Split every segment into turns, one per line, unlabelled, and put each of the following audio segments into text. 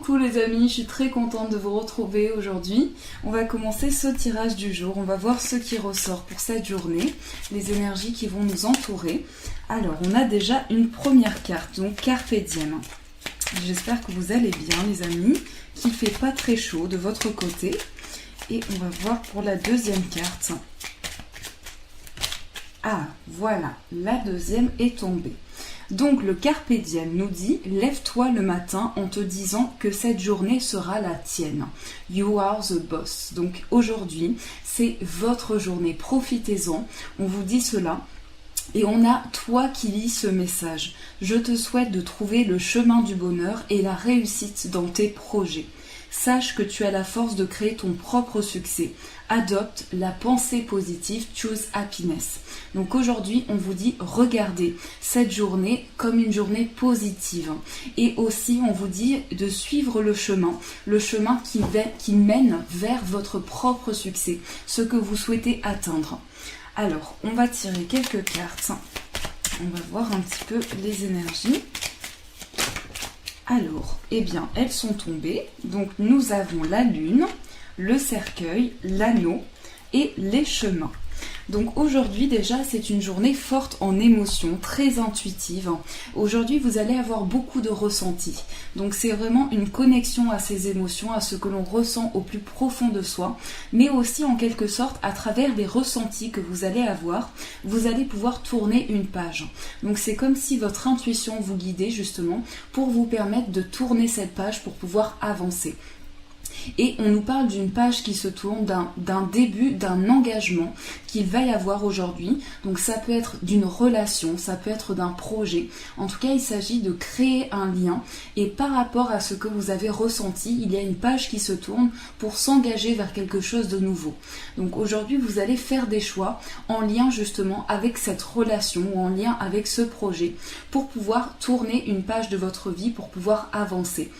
Coucou les amis, je suis très contente de vous retrouver aujourd'hui. On va commencer ce tirage du jour. On va voir ce qui ressort pour cette journée, les énergies qui vont nous entourer. Alors, on a déjà une première carte, donc Carpe Diem. J'espère que vous allez bien les amis, qu'il ne fait pas très chaud de votre côté. Et on va voir pour la deuxième carte. Ah, voilà, la deuxième est tombée. Donc le Carpe Diem nous dit « Lève-toi le matin en te disant que cette journée sera la tienne. You are the boss. » Donc aujourd'hui, c'est votre journée. Profitez-en. On vous dit cela. Et on a toi qui lis ce message. Je te souhaite de trouver le chemin du bonheur et la réussite dans tes projets. Sache que tu as la force de créer ton propre succès. Adopte la pensée positive, choose happiness. Donc aujourd'hui, on vous dit regardez cette journée comme une journée positive. Et aussi, on vous dit de suivre le chemin qui mène vers votre propre succès, ce que vous souhaitez atteindre. Alors, on va tirer quelques cartes. On va voir un petit peu les énergies. Alors, eh bien, elles sont tombées. Donc, nous avons la lune, le cercueil, l'anneau et les chemins. Donc aujourd'hui déjà c'est une journée forte en émotions, très intuitive. Aujourd'hui vous allez avoir beaucoup de ressentis. Donc c'est vraiment une connexion à ces émotions, à ce que l'on ressent au plus profond de soi, mais aussi en quelque sorte à travers les ressentis que vous allez avoir, vous allez pouvoir tourner une page. Donc c'est comme si votre intuition vous guidait justement pour vous permettre de tourner cette page pour pouvoir avancer. Et on nous parle d'une page qui se tourne, d'un début, d'un engagement qu'il va y avoir aujourd'hui. Donc ça peut être d'une relation, ça peut être d'un projet. En tout cas, il s'agit de créer un lien. Et par rapport à ce que vous avez ressenti, il y a une page qui se tourne pour s'engager vers quelque chose de nouveau. Donc aujourd'hui, vous allez faire des choix en lien justement avec cette relation ou en lien avec ce projet pour pouvoir tourner une page de votre vie, pour pouvoir avancer.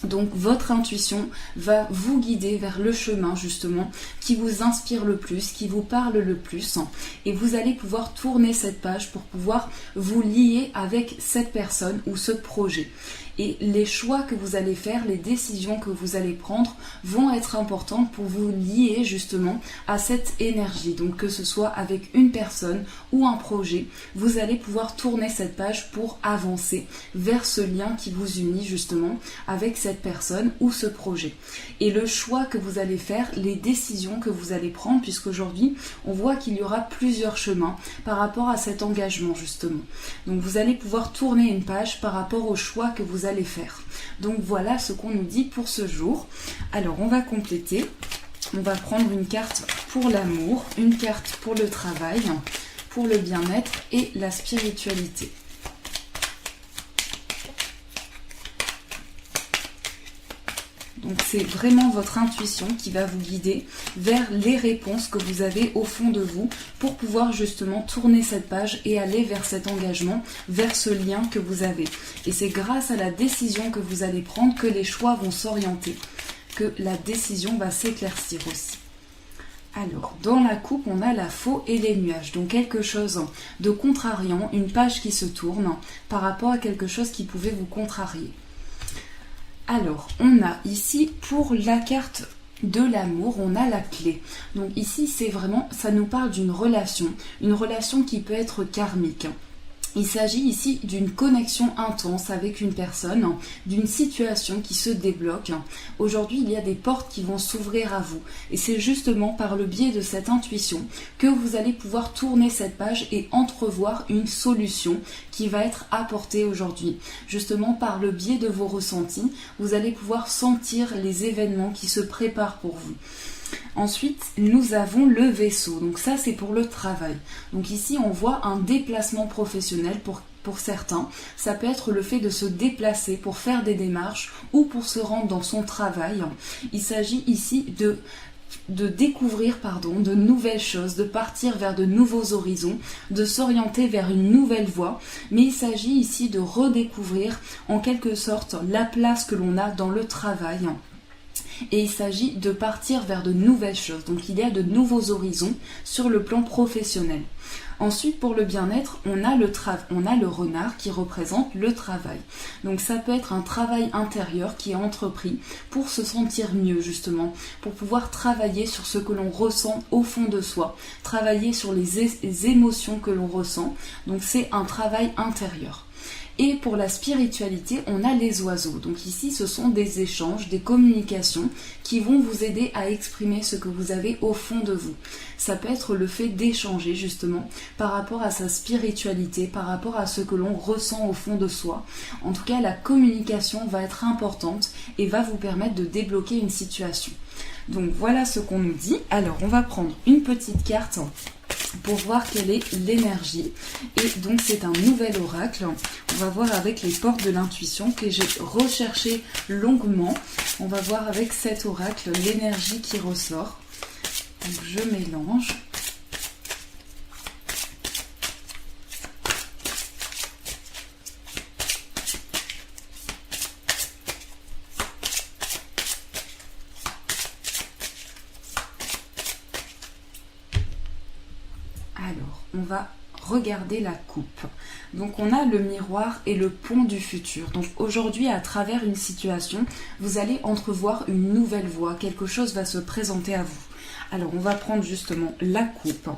Donc votre intuition va vous guider vers le chemin justement qui vous inspire le plus, qui vous parle le plus et vous allez pouvoir tourner cette page pour pouvoir vous lier avec cette personne ou ce projet. Et les choix que vous allez faire, les décisions que vous allez prendre vont être importantes pour vous lier justement à cette énergie. Donc que ce soit avec une personne ou un projet, vous allez pouvoir tourner cette page pour avancer vers ce lien qui vous unit justement avec cette personne ou ce projet. Et le choix que vous allez faire, les décisions que vous allez prendre, puisqu'aujourd'hui on voit qu'il y aura plusieurs chemins par rapport à cet engagement justement. Donc vous allez pouvoir tourner une page par rapport au choix que vous allez faire. Donc voilà ce qu'on nous dit pour ce jour. Alors on va compléter. On va prendre une carte pour l'amour, une carte pour le travail, pour le bien-être et la spiritualité. Donc c'est vraiment votre intuition qui va vous guider vers les réponses que vous avez au fond de vous pour pouvoir justement tourner cette page et aller vers cet engagement, vers ce lien que vous avez. Et c'est grâce à la décision que vous allez prendre que les choix vont s'orienter, que la décision va s'éclaircir aussi. Alors, dans la coupe, on a la faux et les nuages. Donc quelque chose de contrariant, une page qui se tourne par rapport à quelque chose qui pouvait vous contrarier. Alors, on a ici, pour la carte de l'amour, on a la clé. Donc ici, c'est vraiment, ça nous parle d'une relation qui peut être karmique. Il s'agit ici d'une connexion intense avec une personne, d'une situation qui se débloque. Aujourd'hui, il y a des portes qui vont s'ouvrir à vous. Et c'est justement par le biais de cette intuition que vous allez pouvoir tourner cette page et entrevoir une solution qui va être apportée aujourd'hui. Justement, par le biais de vos ressentis, vous allez pouvoir sentir les événements qui se préparent pour vous. Ensuite, nous avons le vaisseau. Donc ça, c'est pour le travail. Donc ici, on voit un déplacement professionnel pour certains. Ça peut être le fait de se déplacer pour faire des démarches ou pour se rendre dans son travail. Il s'agit ici de découvrir de nouvelles choses, de partir vers de nouveaux horizons, de s'orienter vers une nouvelle voie. Mais il s'agit ici de redécouvrir en quelque sorte la place que l'on a dans le travail. et il s'agit de partir vers de nouvelles choses. Donc il y a de nouveaux horizons sur le plan professionnel. Ensuite, pour le bien-être, on a le renard qui représente le travail. Donc ça peut être un travail intérieur qui est entrepris pour se sentir mieux justement, pour pouvoir travailler sur ce que l'on ressent au fond de soi, travailler sur les émotions que l'on ressent. Donc c'est un travail intérieur. Et pour la spiritualité, on a les oiseaux. Donc ici, ce sont des échanges, des communications qui vont vous aider à exprimer ce que vous avez au fond de vous. Ça peut être le fait d'échanger justement par rapport à sa spiritualité, par rapport à ce que l'on ressent au fond de soi. En tout cas, la communication va être importante et va vous permettre de débloquer une situation. Donc voilà ce qu'on nous dit. Alors, on va prendre une petite carte pour voir quelle est l'énergie. Et donc c'est un nouvel oracle. On va voir avec les portes de l'intuition que j'ai recherché longuement. On va voir avec cet oracle l'énergie qui ressort. Donc je mélange. Alors, on va regarder la coupe. Donc on a le miroir et le pont du futur. Donc aujourd'hui, à travers une situation, vous allez entrevoir une nouvelle voie. Quelque chose va se présenter à vous. Alors on va prendre justement la coupe.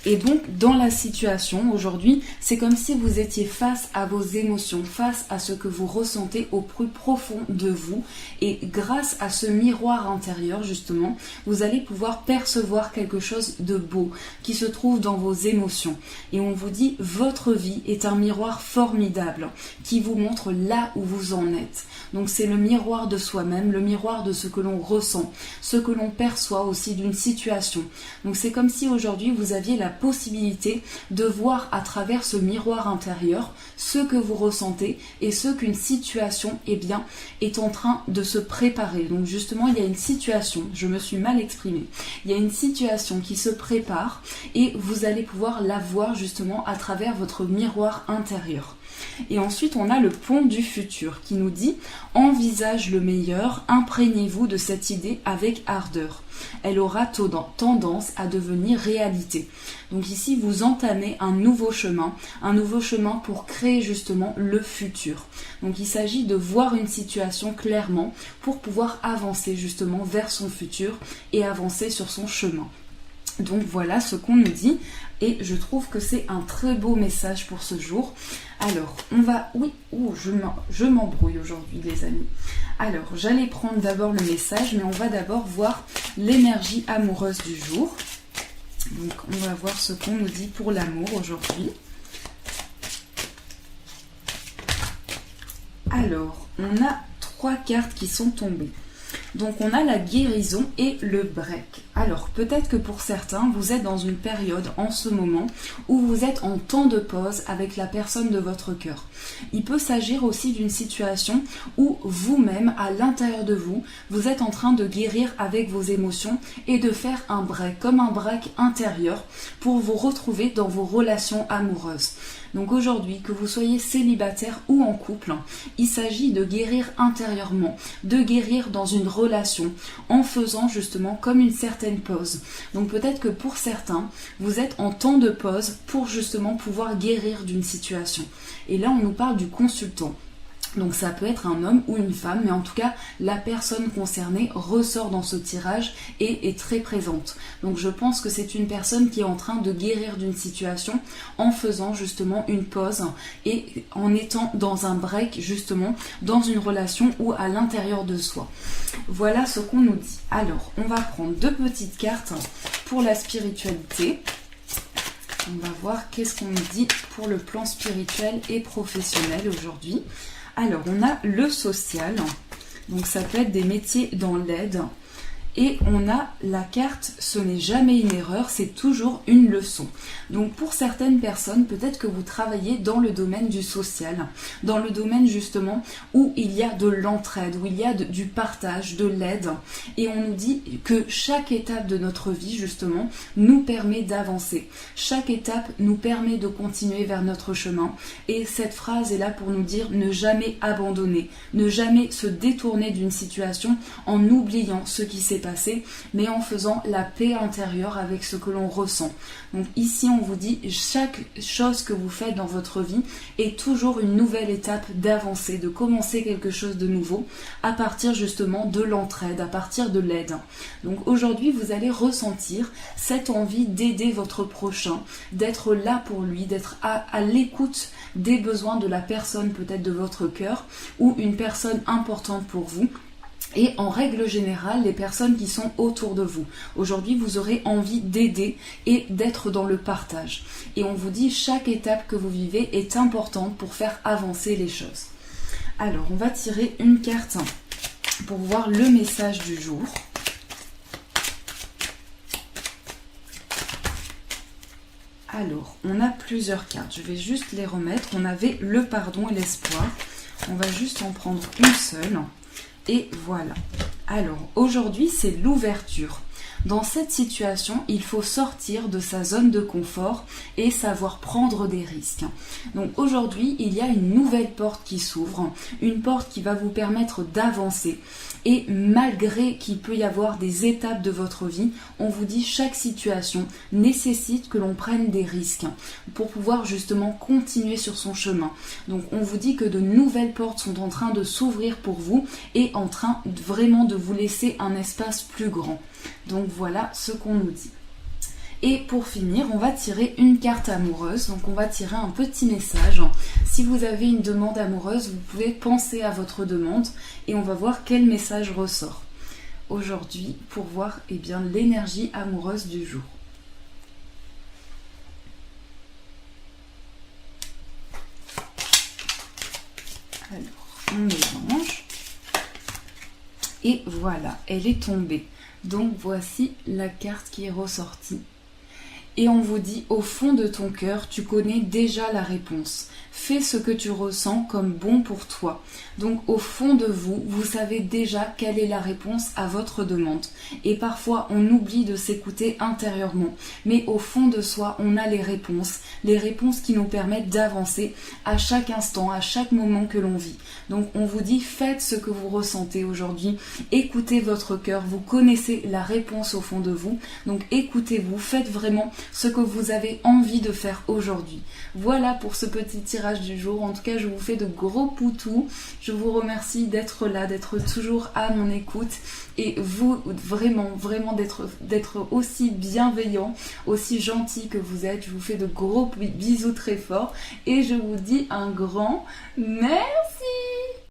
Et donc, dans la situation aujourd'hui, c'est comme si vous étiez face à vos émotions, face à ce que vous ressentez au plus profond de vous. Et grâce à ce miroir intérieur, justement, vous allez pouvoir percevoir quelque chose de beau qui se trouve dans vos émotions. Et on vous dit, votre vie est un miroir formidable qui vous montre là où vous en êtes. Donc, c'est le miroir de soi-même, le miroir de ce que l'on ressent, ce que l'on perçoit aussi d'une situation. Donc, c'est comme si aujourd'hui, vous aviez la possibilité de voir à travers ce miroir intérieur ce que vous ressentez et ce qu'une situation est en train de se préparer. Donc justement, il y a une situation, je me suis mal exprimée, il y a une situation qui se prépare et vous allez pouvoir la voir justement à travers votre miroir intérieur. Et ensuite, on a le pont du futur qui nous dit « Envisage le meilleur, imprégnez-vous de cette idée avec ardeur. Elle aura tendance à devenir réalité. » Donc ici, vous entamez un nouveau chemin pour créer justement le futur. Donc il s'agit de voir une situation clairement pour pouvoir avancer justement vers son futur et avancer sur son chemin. Donc voilà ce qu'on nous dit et je trouve que c'est un très beau message pour ce jour. Alors, on va... Oui, je m'embrouille aujourd'hui les amis. Alors, j'allais prendre d'abord le message, mais on va d'abord voir l'énergie amoureuse du jour. Donc, on va voir ce qu'on nous dit pour l'amour aujourd'hui. Alors, on a 3 cartes qui sont tombées. Donc on a la guérison et le break. Alors peut-être que pour certains, vous êtes dans une période en ce moment où vous êtes en temps de pause avec la personne de votre cœur. Il peut s'agir aussi d'une situation où vous-même, à l'intérieur de vous, vous êtes en train de guérir avec vos émotions et de faire un break, comme un break intérieur pour vous retrouver dans vos relations amoureuses. Donc aujourd'hui, que vous soyez célibataire ou en couple, il s'agit de guérir intérieurement, de guérir dans une relation en faisant justement comme une certaine pause. Donc peut-être que pour certains, vous êtes en temps de pause pour justement pouvoir guérir d'une situation. Et là, on nous parle du consultant. Donc ça peut être un homme ou une femme, mais en tout cas, la personne concernée ressort dans ce tirage et est très présente. Donc je pense que c'est une personne qui est en train de guérir d'une situation en faisant justement une pause et en étant dans un break justement, dans une relation ou à l'intérieur de soi. Voilà ce qu'on nous dit. Alors, on va prendre 2 petites cartes pour la spiritualité. On va voir qu'est-ce qu'on nous dit pour le plan spirituel et professionnel aujourd'hui. Alors, on a le social, donc ça peut être des métiers dans l'aide Et on a la carte, ce n'est jamais une erreur, c'est toujours une leçon. Donc pour certaines personnes, peut-être que vous travaillez dans le domaine du social, dans le domaine justement où il y a de l'entraide, où il y a du partage, de l'aide. Et on nous dit que chaque étape de notre vie justement nous permet d'avancer. Chaque étape nous permet de continuer vers notre chemin. Et cette phrase est là pour nous dire ne jamais abandonner, ne jamais se détourner d'une situation en oubliant ce qui s'est passé, mais en faisant la paix intérieure avec ce que l'on ressent. Donc ici on vous dit chaque chose que vous faites dans votre vie est toujours une nouvelle étape d'avancer, de commencer quelque chose de nouveau à partir justement de l'entraide, à partir de l'aide. Donc aujourd'hui vous allez ressentir cette envie d'aider votre prochain, d'être là pour lui, d'être à l'écoute des besoins de la personne peut-être de votre cœur ou une personne importante pour vous. Et en règle générale, les personnes qui sont autour de vous. Aujourd'hui, vous aurez envie d'aider et d'être dans le partage. Et on vous dit, chaque étape que vous vivez est importante pour faire avancer les choses. Alors, on va tirer une carte pour voir le message du jour. Alors, on a plusieurs cartes. Je vais juste les remettre. On avait le pardon et l'espoir. On va juste en prendre une seule. Et voilà. Alors, aujourd'hui, c'est l'ouverture. Dans cette situation, il faut sortir de sa zone de confort et savoir prendre des risques. Donc aujourd'hui, il y a une nouvelle porte qui s'ouvre, une porte qui va vous permettre d'avancer. Et malgré qu'il peut y avoir des étapes de votre vie, on vous dit chaque situation nécessite que l'on prenne des risques pour pouvoir justement continuer sur son chemin. Donc on vous dit que de nouvelles portes sont en train de s'ouvrir pour vous et en train vraiment de vous laisser un espace plus grand. Donc voilà ce qu'on nous dit. Et pour finir, on va tirer une carte amoureuse. Donc on va tirer un petit message. Si vous avez une demande amoureuse, vous pouvez penser à votre demande et on va voir quel message ressort aujourd'hui pour voir l'énergie amoureuse du jour. Alors, on mélange. Et voilà, elle est tombée. Donc voici la carte qui est ressortie. Et on vous dit, au fond de ton cœur, tu connais déjà la réponse. Fais ce que tu ressens comme bon pour toi. Donc au fond de vous, vous savez déjà quelle est la réponse à votre demande. Et parfois, on oublie de s'écouter intérieurement. Mais au fond de soi, on a les réponses qui nous permettent d'avancer à chaque instant, à chaque moment que l'on vit. Donc on vous dit, faites ce que vous ressentez aujourd'hui. Écoutez votre cœur, vous connaissez la réponse au fond de vous. Donc écoutez-vous, faites vraiment ce que vous avez envie de faire aujourd'hui. Voilà pour ce petit tirage du jour. En tout cas, je vous fais de gros poutous. Je vous remercie d'être là, d'être toujours à mon écoute et vous, vraiment d'être aussi bienveillant, aussi gentil que vous êtes. Je vous fais de gros bisous très forts et je vous dis un grand merci.